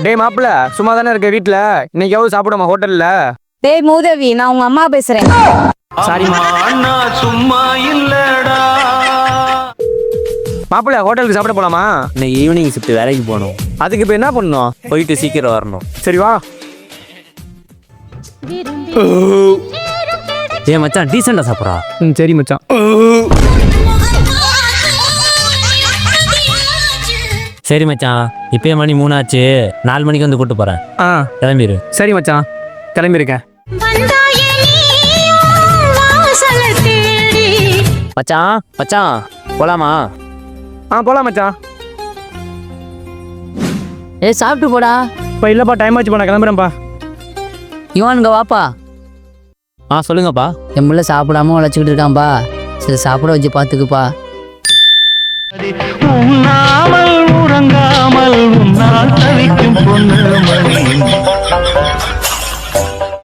டேய் மாப்பிள்ள சும்மா தானே இருக்க வீட்டுல, இன்னைக்காவது சாப்பிடுமா ஹோட்டல்ல? டேய் மூதேவி, நான் உங்க அம்மா பேசுறேன். சாரிம்மா. சும்மா இல்லடா. மாப்பிள்ள ஹோட்டலுக்கு சாப்பிட போலாமா? இன்னைக்கு ஈவினிங் ஷிஃப்ட் வேலைக்கு போகணும். அதுக்கு இப்போ என்ன பண்ணணும்? போயிட்டு சீக்கிரம் வரணும். சரி வா. ஏன் மச்சான் டீசெண்டா சாப்பிட்றா? சரி மச்சான். சரி மச்சான், இப்பயே மணி 3 ஆச்சு. 4 மணிக்கு வந்து கூட்டு போறேன். கிளம்பிடு. சரி மச்சான், கிளம்பியிருக்கேன். மச்சான் மச்சான் போலாமா? போலாம் மச்சான். சாப்பிட்டு போடா. இப்போ இல்லைப்பா, டைம் ஆச்சுப்பா, நான் கிளம்புறேன்ப்பா. இவனுங்க வாப்பா. சொல்லுங்கப்பா. என் பிள்ளை சாப்பிடாம உழைச்சிக்கிட்டு இருக்கான்பா, சரி சாப்பிட வச்சு பார்த்துக்குப்பா. உண்ணாமல் உறங்காமல் உன்னால் தவிக்கும் பொண்ணு மணி